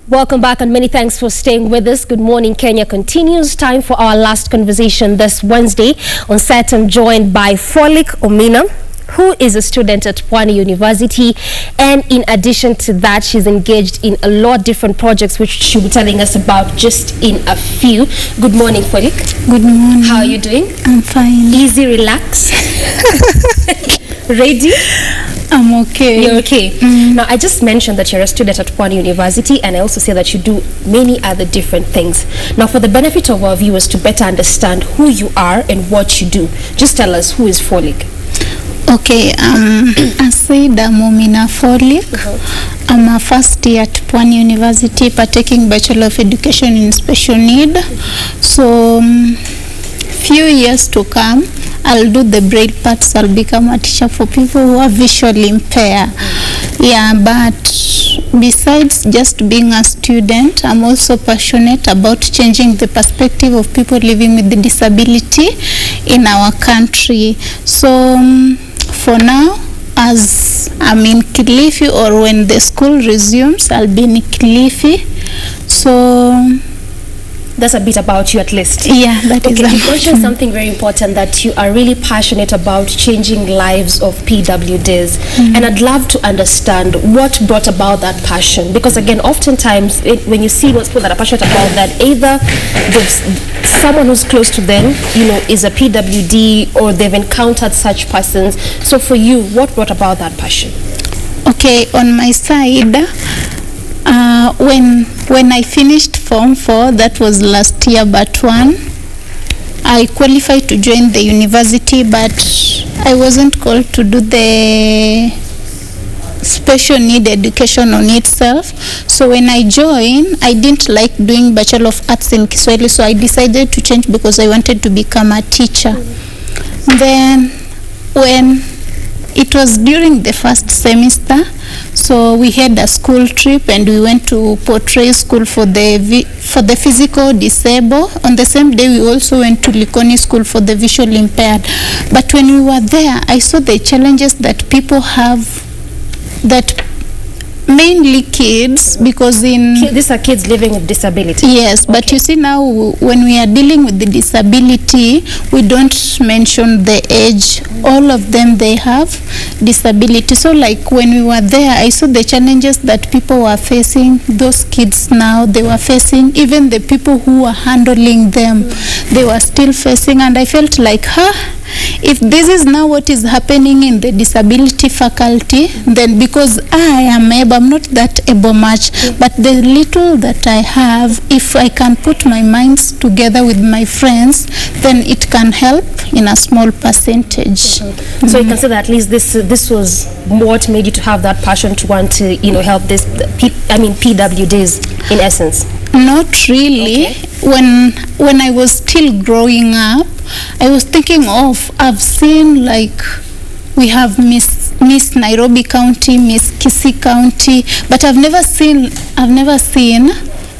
Welcome back and many thanks for staying with us. Good morning, Kenya continues. Time for our last conversation this Wednesday. On set, I'm joined by Pholic Omina, who is a student at Pwani University, and in addition to that, she's engaged in a lot of different projects which she'll be telling us about just in a few. Good morning, Pholic. Good morning. How are you doing? I'm fine. Easy, relax. Ready? I'm okay. You're okay. Now, I just mentioned that you're a student at Pwani University, and I also say that you do many other different things. Now, for the benefit of our viewers to better understand who you are and what you do, just tell us, who is Pholic? Okay, I said I'm Omina Pholic. I'm a first year at Pwani University, partaking Bachelor of Education in Special Need. So, few years to come, I'll do the braille parts. I'll become a teacher for people who are visually impaired. Yeah, but besides just being a student, I'm also passionate about changing the perspective of people living with the disability in our country. So for now, as I'm in Kilifi, or when the school resumes, I'll be in Kilifi. So that's a bit about you at least. Yeah, that is okay. You mentioned something very important, that you are really passionate about changing lives of PWDs. And I'd love to understand what brought about that passion, because again, oftentimes when you see those people that are passionate about that, either someone who's close to them, is a PWD, or they've encountered such persons. So for you, what brought about that passion? Okay, on my side, when I finished Form 4, that was last year, but I qualified to join the university, but I wasn't called to do the special need education on itself. So when I joined, I didn't like doing Bachelor of Arts in Kiswahili, so I decided to change because I wanted to become a teacher. Then when it was during the first semester, so we had a school trip and we went to Portray School for the physical disabled. On the same day, we also went to Likoni School for the visually impaired. But when we were there, I saw the challenges that people have, that mainly kids, because these are kids living with disability. Yes, but okay. You see now, when we are dealing with the disability, we don't mention the age. All of them, they have disability. So like when we were there, I saw the challenges that people were facing. Those kids now, they were facing. Even the people who were handling them, they were still facing. And I felt like, if this is now what is happening in the disability faculty, then because I am able, I'm not that able much, but the little that I have, if I can put my minds together with my friends, then it can help in a small percentage. So you can say that at least this was what made you to have that passion to want to help PWDs in essence. Not really. Okay. When I was still growing up, I was thinking I've seen, like, we have Miss Nairobi County, Miss Kisii County, but I've never seen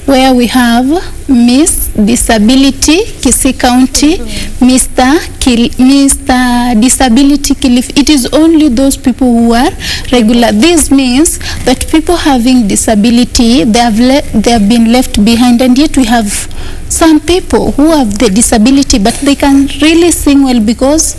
where we have Miss Disability Kisii County, Mr. Disability Kilifi. It is only those people who are regular. This means that people having disability, they have been left behind, and yet we have some people who have the disability, but they can really sing well, because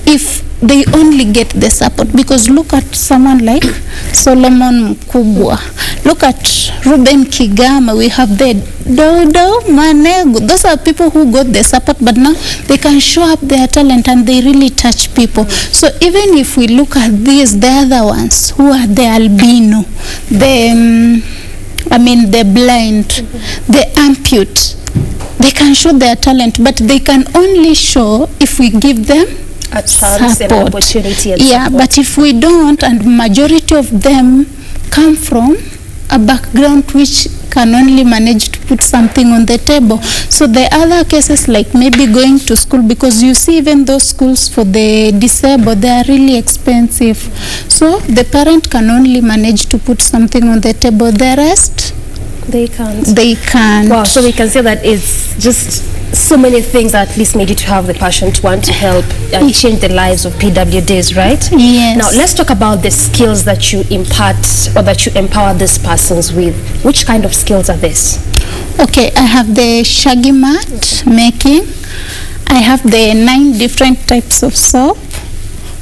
if they only get the support. Because look at someone like Solomon Mkubwa, look at Ruben Kigama, we have the Dodo Manego. Those are people who got the support, but now they can show up their talent and they really touch people. So even if we look at these, the other ones who are the albino, the blind, the ampute, they can show their talent, but they can only show if we give them a chance and opportunity. But if we don't, and majority of them come from a background which can only manage to put something on the table. So the other cases, like maybe going to school, because you see even those schools for the disabled, they are really expensive. So the parent can only manage to put something on the table. The rest, they can't. They can't. Wow, so we can say that it's just so many things that at least made you to have the passion to want to help and change the lives of PWDs, right? Yes. Now, let's talk about the skills that you impart or that you empower these persons with. Which kind of skills are this? Okay, I have the shaggy mat making. I have the 9 different types of soap.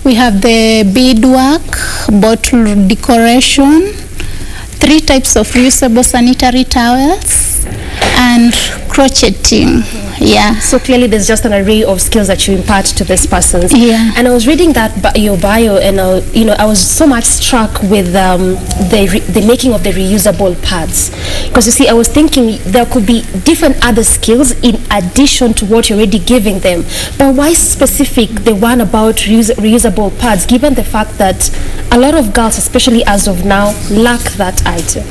We have the beadwork, bottle decoration, 3 types of reusable sanitary towels, and crocheting. Yeah. So clearly there's just an array of skills that you impart to these persons. Yeah. And I was reading that your bio, and I was so much struck with the making of the reusable pads. Because you see, I was thinking there could be different other skills in addition to what you're already giving them. But why specific the one about reusable pads, given the fact that a lot of girls, especially as of now, lack that item?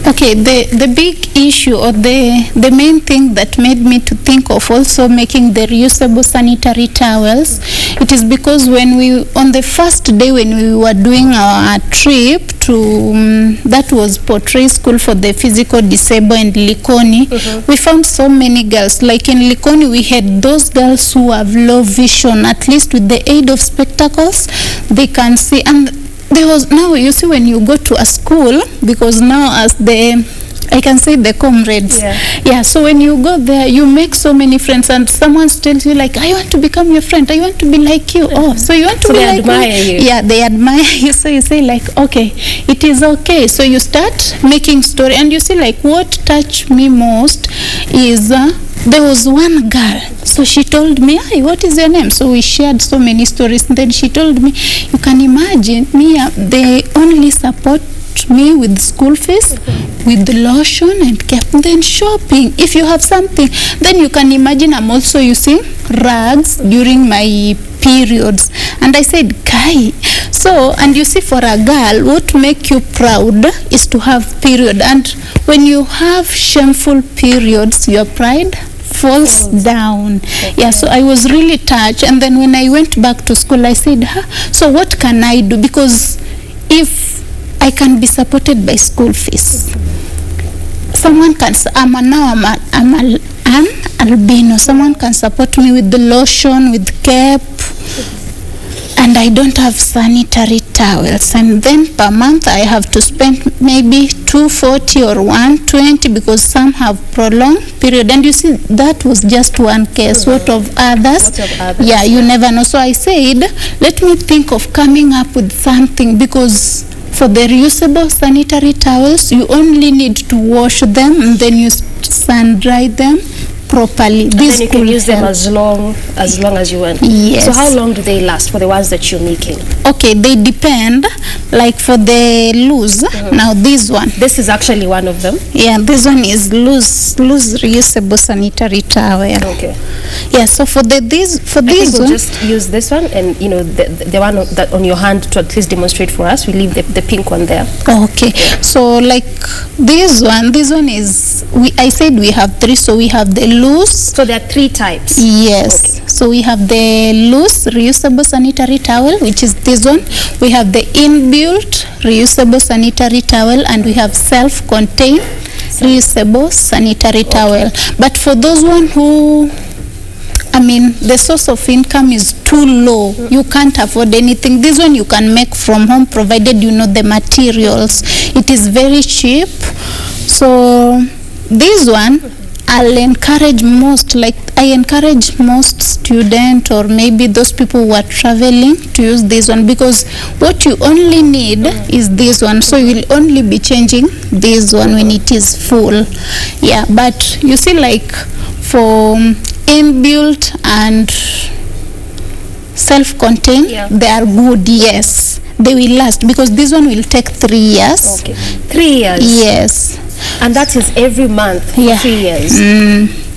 Okay, the big issue or the main thing that made me to think of also making the reusable sanitary towels, it is because on the first day when we were doing our trip to, that was Portray School for the Physical Disabled in Likoni, we found so many girls. Like in Likoni, we had those girls who have low vision, at least with the aid of spectacles, they can see. And there was, now you see when you go to a school, because now as I can say the comrades. Yeah, so when you go there, you make so many friends, and someone tells you like, I want to become your friend, I want to be like you. Oh, so you want to be like me? They admire you. Yeah, they admire you. So you say like, okay, it is okay. So you start making story, and you see like what touched me most is there was one girl. So she told me, hey, what is your name? So we shared so many stories. And then she told me, you can imagine, Mia, they only support me with school fees, with the lotion and cap, then shopping. If you have something, then you can imagine I'm also using rags during my periods. And I said, Kai, so, and you see, for a girl, what make you proud is to have period. And when you have shameful periods, your pride falls down. Yeah, so I was really touched. And then when I went back to school, I said, so what can I do? Because if I can be supported by school fees, someone can, I'm an albino, someone can support me with the lotion, with cap, and I don't have sanitary towels, and then per month I have to spend maybe 240 or 120 because some have prolonged period. And you see, that was just one case. What of others? Yeah, you never know. So I said, let me think of coming up with something, because for the reusable sanitary towels, you only need to wash them and then you sun dry them properly. Then you can use them as long as you want. Yes. So how long do they last for the ones that you're making? Okay, they depend. Like for the loose, now this one. This is actually one of them. Yeah, this one is loose reusable sanitary towel. Okay. Yeah, so for this we'll one, just use this one, and the one that on your hand to at least demonstrate for us. We leave the pink one there. Okay. So like this one is, I said we have 3, so we have the loose. So there are 3 types. Yes. Okay. So we have the loose reusable sanitary towel, which is this one. We have the inbuilt reusable sanitary towel, and we have self-contained reusable sanitary towel. But for those one who, the source of income is too low, you can't afford anything, this one you can make from home, provided you know the materials. It is very cheap. So this one, I'll encourage most, like I encourage most students or maybe those people who are traveling to use this one, because what you only need is this one. So you will only be changing this one when it is full. Yeah, but you see, like for inbuilt and self-contained, they are good, yes. They will last, because this one will take 3 years. Okay, 3 years. Yes. And that is every month for 3 years.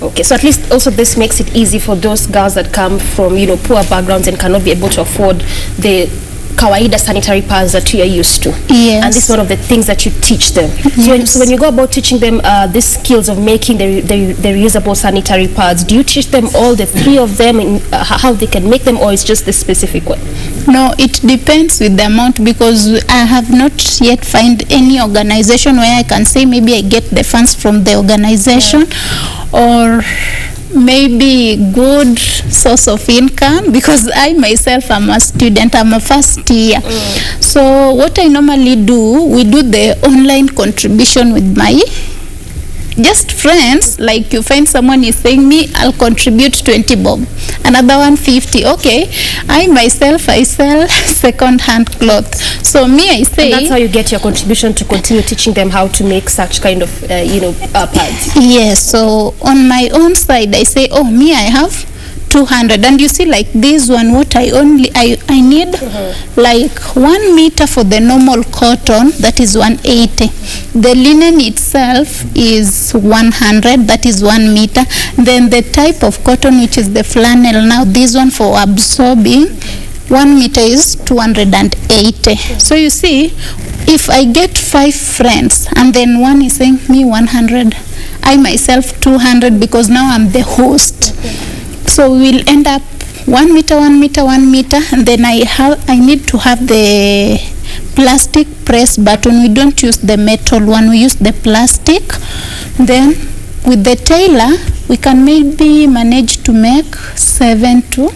Okay, so at least also this makes it easy for those girls that come from poor backgrounds and cannot be able to afford the kawaida sanitary pads that you are used to. Yes. And this is one of the things that you teach them. Yes. So when you go about teaching them these skills of making the reusable sanitary pads, do you teach them all the 3 of them and how they can make them, or is just the specific one? No, it depends with the amount, because I have not yet found any organization where I can say maybe I get the funds from the organization, or maybe good source of income, because I myself am a student, I'm a first year. So what I normally do, we do the online contribution with my just friends. Like you find someone is saying me, I'll contribute 20 bob, another one 50. Okay, I myself, I sell second hand cloth. So me, I say, and that's how you get your contribution to continue teaching them how to make such kind of pads. Yes. So on my own side, I say, oh, me, I have 200, and you see, like this one, what I need like 1 meter for the normal cotton, that is 180. The linen itself is 100, that is 1 meter. Then the type of cotton, which is the flannel, now this one for absorbing, 1 meter is 280. So you see, if I get 5 friends and then one is saying me 100, I myself 200, because now I'm the host. So we'll end up 1 meter, 1 meter, 1 meter, and then I need to have the plastic press button. We don't use the metal one, we use the plastic. Then with the tailor, we can maybe manage to make 7 to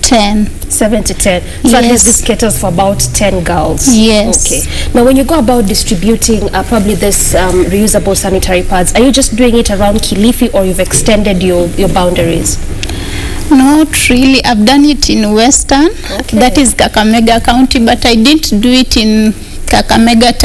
10. 7 to 10. So Yes. at least this caters for about 10 girls. Yes. Okay. Now when you go about distributing probably this reusable sanitary pads, are you just doing it around Kilifi, or you've extended your boundaries? Not really. I've done it in Western, that is Kakamega County, but I didn't do it in Kakamega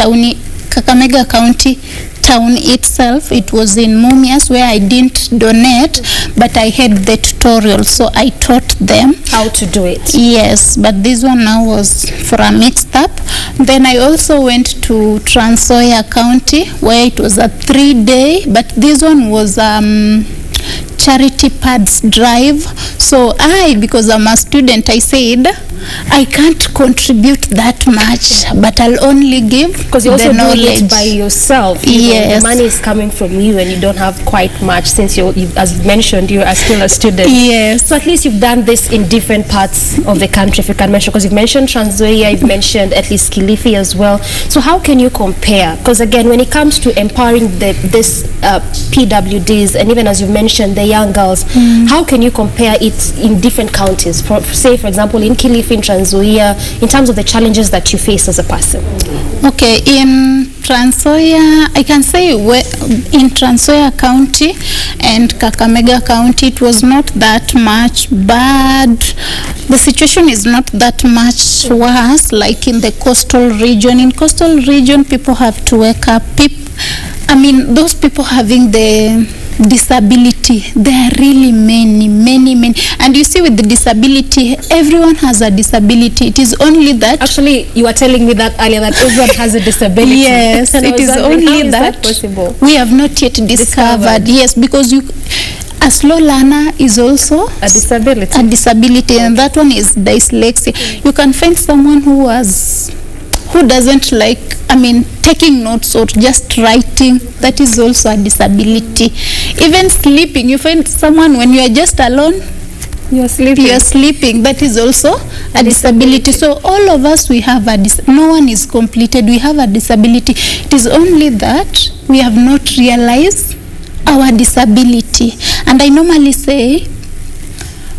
County town itself. It was in Mumias, where I didn't donate, but I had the tutorial, so I taught them how to do it. Yes, but this one now was for a mixed up. Then I also went to Trans Nzoia County, where it was a 3-day, but this one was charity pads drive. So because I'm a student, I said I can't contribute that much, but I'll only give because you also the knowledge do it by yourself. Yes. The money is coming from you, and you don't have quite much, since you as mentioned, you are still a student. Yes. So at least you've done this in different parts of the country, if you can mention, because you've mentioned Trans Nzoia, you've mentioned at least Kilifi as well. So how can you compare? Because again, when it comes to empowering this PWDs, and even as you mentioned, the young girls, how can you compare it in different counties? Say, for example, in Kilifi, in Trans Nzoia, in terms of the challenges that you face as a person. Okay, in Trans Nzoia, I can say in Trans Nzoia County and Kakamega County, it was not that much bad. The situation is not that much worse like in the coastal region. In coastal region, people have to wake up. Those people having the disability, there are really many. And you see, with the disability, everyone has a disability. It is only that, actually, you were telling me that earlier, that everyone has a disability. Yes, it is only that possible? We have not yet discovered. Yes, because a slow learner is also a disability, and that one is dyslexia. You can find someone who doesn't like taking notes or just writing. That is also a disability. Even sleeping, you find someone when you are just alone, you're sleeping. That is also a disability. So all of us, we have no one is completed. We have a disability. It is only that we have not realized our disability. And I normally say,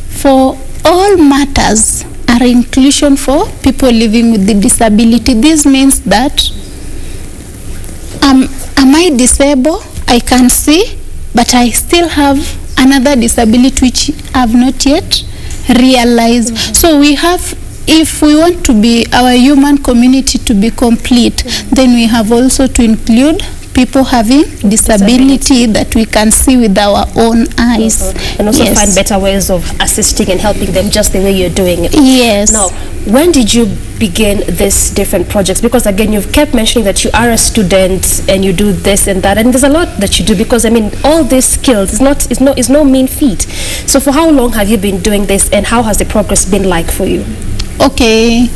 for all matters are inclusion for people living with the disability. This means that am I disabled? I can see, but I still have another disability which I have not yet realized. So we have, if we want to be our human community to be complete, then we have also to include people having disability that we can see with our own eyes. And also find better ways of assisting and helping them just the way you're doing it. Yes. Now, when did you begin these different projects? Because again, you've kept mentioning that you are a student and you do this and that, and there's a lot that you do, because all these skills is no mean feat. So for how long have you been doing this, and how has the progress been like for you? Okay.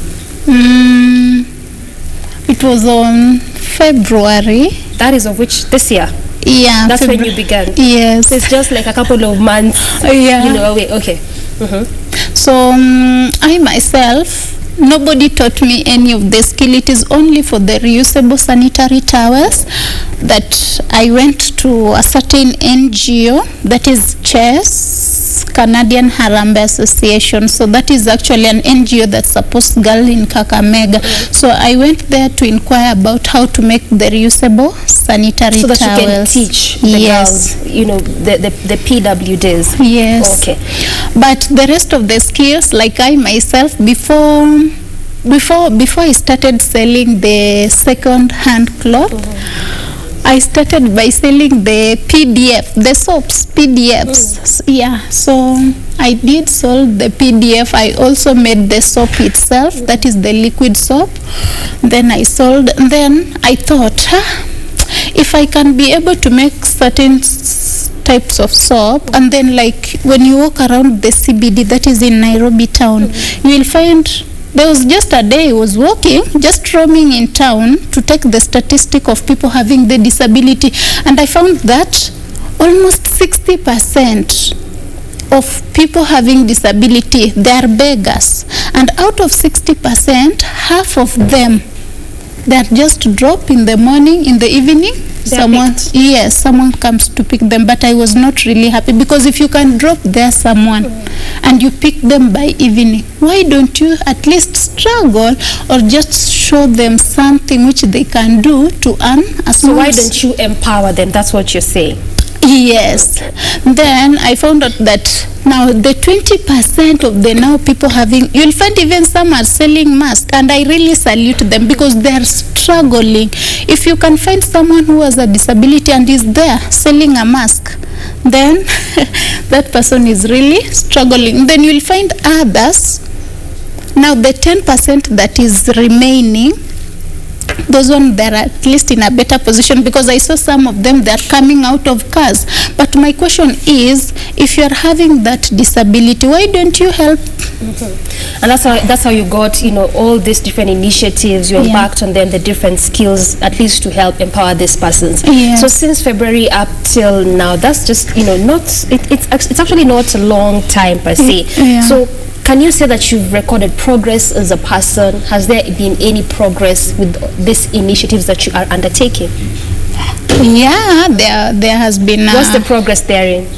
It was on February. That is of which this year? Yeah. That's when you began? Yes. So it's just like a couple of months. Yeah. Away. Okay. So I myself, nobody taught me any of the skill. It is only for the reusable sanitary towels. that I went to a certain NGO, that is CHES, Canadian Harambee Association. So that is actually an NGO that supports girls in Kakamega. So I went there to inquire about how to make the reusable sanitary so that towels. you can teach the girls, the PWDs. Yes. Okay. But the rest of the skills, like I myself, before I started selling the second-hand cloth, I started by selling the PDF, the soaps, PDFs. Yeah, so I did sell the PDF. I also made the soap itself, that is the liquid soap. Then I sold, then I thought, if I can be able to make certain types of soap, and then like when you walk around the CBD, that is in Nairobi town, you will find. There was just a day I was walking, just roaming in town to take the statistic of people having the disability, and I found that almost 60% of people having disability, they are beggars, and out of 60%, half of them, they are just dropped in the morning, in the evening. Someone comes to pick them, but I was not really happy, because if you can drop there someone and you pick them by evening, why don't you at least struggle or just show them something which they can do to earn a small. So why don't you empower them? That's what you're saying. Yes. Then I found out that now the 20% of the now people having, you'll find even some are selling masks, and I really salute them because they are struggling. If you can find someone who has a disability and is there selling a mask, then that person is really struggling. Then you'll find others. Now the 10% that is remaining, those ones, they're at least in a better position, because I saw some of them, they're coming out of cars. But my question is, if you're having that disability, why don't you help? And that's how you got, all these different initiatives. You embarked on them, the different skills, at least to help empower these persons. So since February up till now, that's just, it's actually not a long time per se. So can you say that you've recorded progress as a person? Has there been any progress with these initiatives that you are undertaking? Yeah, there has been. What's the progress therein?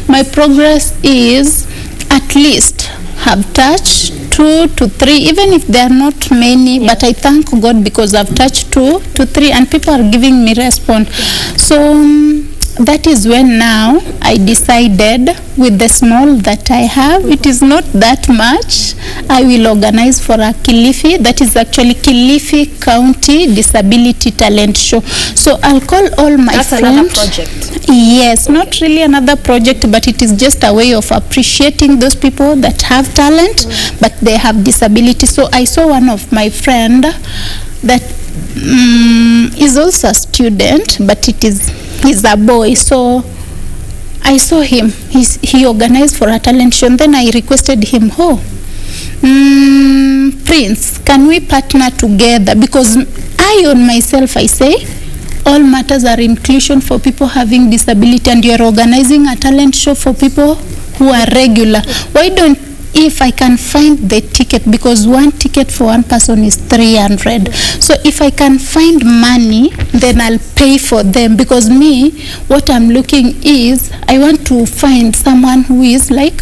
My progress is at least have touched 2 to 3, even if they are not many, but I thank God because I've touched 2 to 3 and people are giving me response. So that is when now I decided, with the small that I have, it is not that much, I will organize for a Kilifi, that is actually Kilifi County Disability Talent Show. So I'll call all my friends. That's another project. Yes, not really another project, but it is just a way of appreciating those people that have talent, but they have disability. So I saw one of my friend that is also a student, but he's a boy. So I saw him. He organized for a talent show, and then I requested him, Prince, can we partner together? Because I on myself, I say, all matters are inclusion for people having disability, and you're organizing a talent show for people who are regular. Why don't, if I can find the ticket, because one ticket for one person is 300. So if I can find money, then I'll pay for them, because me, what I'm looking is, I want to find someone who is like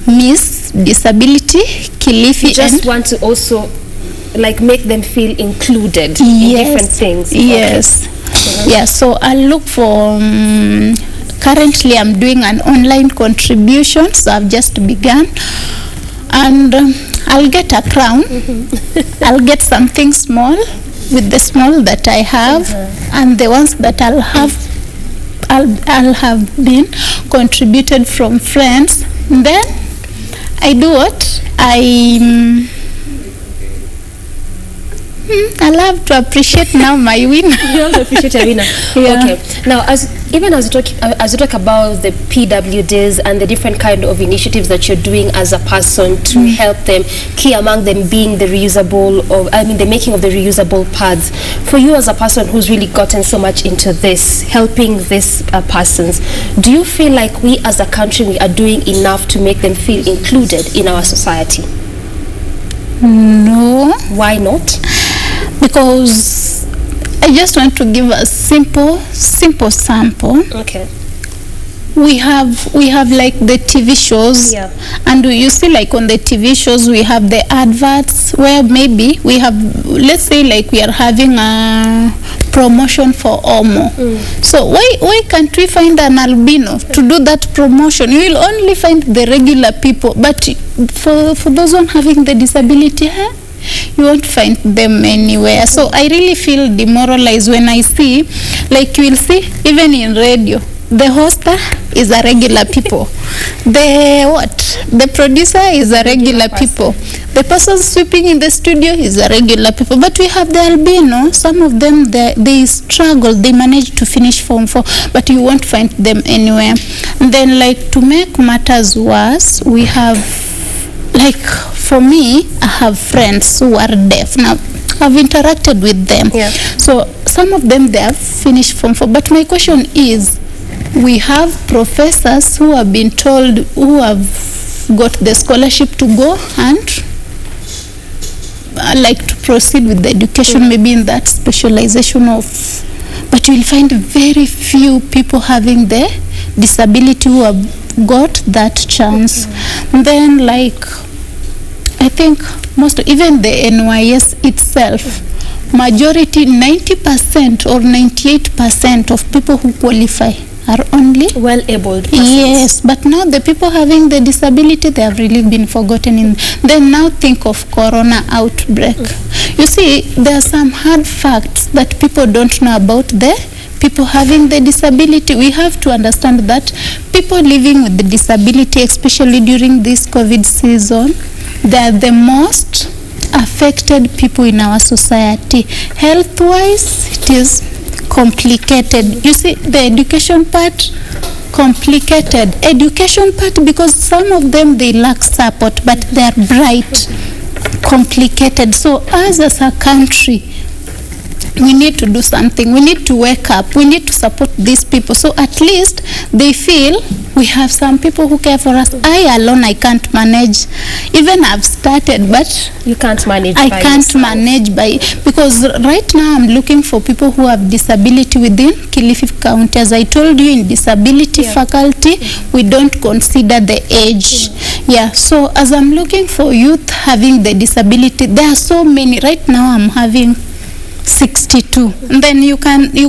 Miss Disability Kilifi. You just want to also like make them feel included in different things. Yes. Yeah, so I'll look for currently I'm doing an online contribution, so I've just begun, and I'll get a crown. I'll get something small with the small that I have, and the ones that I'll have been contributed from friends. And then I do what? I love to appreciate now my winner. You love to appreciate your winner. Okay. Now, as you talk about the PWDs and the different kind of initiatives that you're doing as a person to help them, key among them being the the making of the reusable pads. For you as a person who's really gotten so much into this, helping these persons, do you feel like we as a country, we are doing enough to make them feel included in our society? No. Why not? Because I just want to give a simple sample. Okay. We have like the TV shows, and you see, like on the TV shows we have the adverts where maybe we have, let's say like we are having a promotion for Omo. So why can't we find an albino to do that promotion? You will only find the regular people, but for those one having the disability, you won't find them anywhere. So I really feel demoralized when I see, like you will see even in radio, the hoster is a regular people. The producer is a regular people. The person sweeping in the studio is a regular people. But we have the albino. Some of them, they struggle. They manage to finish Form 4, but you won't find them anywhere. And then, like, to make matters worse, we have, like, for me, I have friends who are deaf. Now, I've interacted with them. So some of them, they have finished Form 4. But my question is, we have professors who have been told, who have got the scholarship to go and like to proceed with the education, maybe in that specialization of, but you will find very few people having the disability who have got that chance. Then, like, I think even the NYS itself, majority, 90% or 98% of people who qualify are only well-abled persons. Yes, but now the people having the disability, they have really been forgotten. Then now think of corona outbreak. You see, there are some hard facts that people don't know about the people having the disability. We have to understand that people living with the disability, especially during this COVID season, they are the most affected people in our society. Health-wise, it is complicated. You see, the education part, complicated. Education part, because some of them, they lack support, but they are bright. Complicated. So us as a country, we need to do something. We need to wake up. We need to support these people. So at least they feel we have some people who care for us. I alone, I can't manage. Even I've started, but you can't manage. I can't manage because right now I'm looking for people who have disability within Kilifi County. As I told you, in disability faculty, we don't consider the age. So as I'm looking for youth having the disability, there are so many. Right now I'm having 62. And then you can now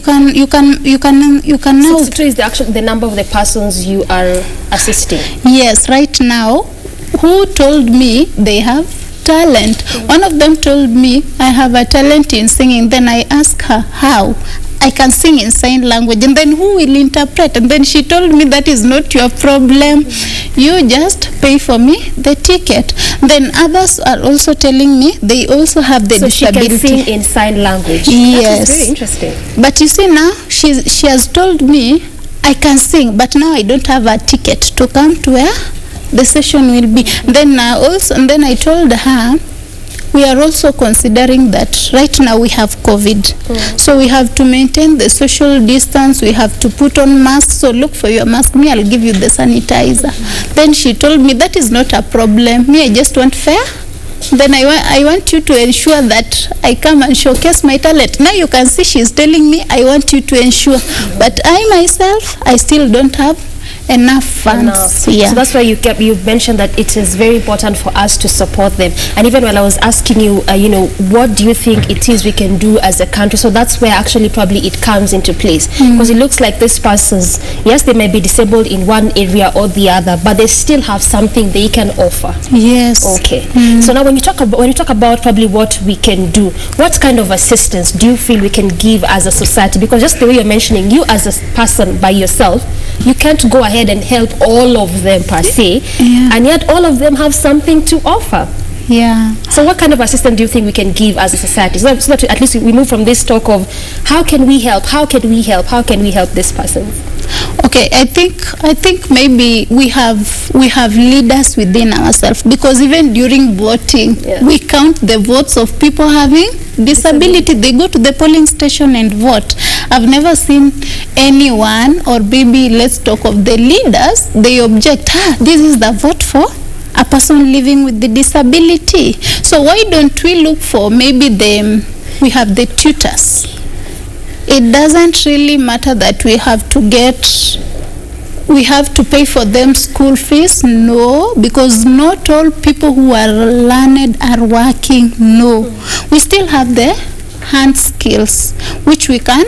62 is the number of the persons you are assisting. Yes, right now, who told me they have talent? One of them told me I have a talent in singing. Then I asked her how I can sing in sign language, and then who will interpret? And then she told me that is not your problem. You just pay for me the ticket. Then others are also telling me they also have the disability. So she can sing in sign language. Yes. That is very interesting. But you see, now she has told me I can sing, but now I don't have a ticket to come to where the session will be. Then I told her, we are also considering that right now we have COVID. So we have to maintain the social distance. We have to put on masks. So look for your mask. Me, I'll give you the sanitizer. Then she told me that is not a problem. Me, I just want fair. Then I want you to ensure that I come and showcase my talent. Now you can see she's telling me I want you to ensure. But I myself, I still don't have enough funds. So that's why you mentioned that it is very important for us to support them. And even when I was asking you, what do you think it is we can do as a country? So that's where actually probably it comes into place, because it looks like these persons, yes, they may be disabled in one area or the other, but they still have something they can offer. Yes. Okay. So now when you talk about probably what we can do, what kind of assistance do you feel we can give as a society? Because just the way you're mentioning, you as a person by yourself, you can't go ahead and help all of them per se, and yet all of them have something to offer. So what kind of assistance do you think we can give as a society, so that at least we move from this talk of how can we help this person? Okay, I think maybe we have leaders within ourselves, because even during voting, we count the votes of people having disability. They go to the polling station and vote. I've never seen anyone, or maybe let's talk of the leaders, they object, this is the vote for a person living with the disability. So why don't we look for maybe we have the tutors. It doesn't really matter that we have to pay for them school fees. No, because not all people who are learned are working. No, we still have the hand skills which we can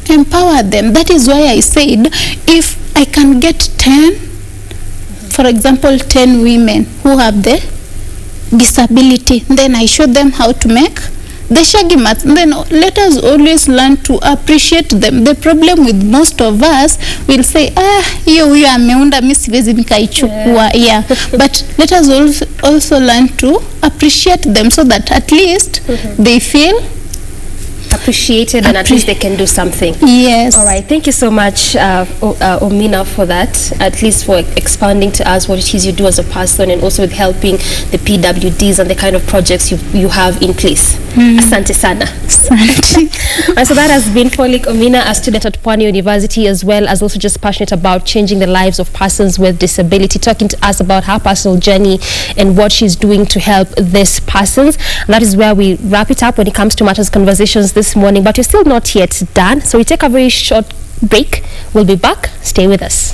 empower them. That is why I said, if I can get 10, for example 10 women who have the disability, then I show them how to make the shaggy mats. Then let us always learn to appreciate them. The problem with most of us will say, huyo ameunda mimi siwezi nikaichukua. Yeah. But let us also learn to appreciate them, so that at least they feel appreciated, and at least they can do something. Yes. All right. Thank you so much, Omina, for that. At least for expounding to us what it is you do as a person, and also with helping the PWDs and the kind of projects you have in place. Asante sana. Asante. So that has been Pholic Omina, a student at Pwani University, as well as also just passionate about changing the lives of persons with disability, talking to us about her personal journey and what she's doing to help these persons. And that is where we wrap it up when it comes to Matters Conversations this morning. But we're still not yet done, so we take a very short break. We'll be back. Stay with us.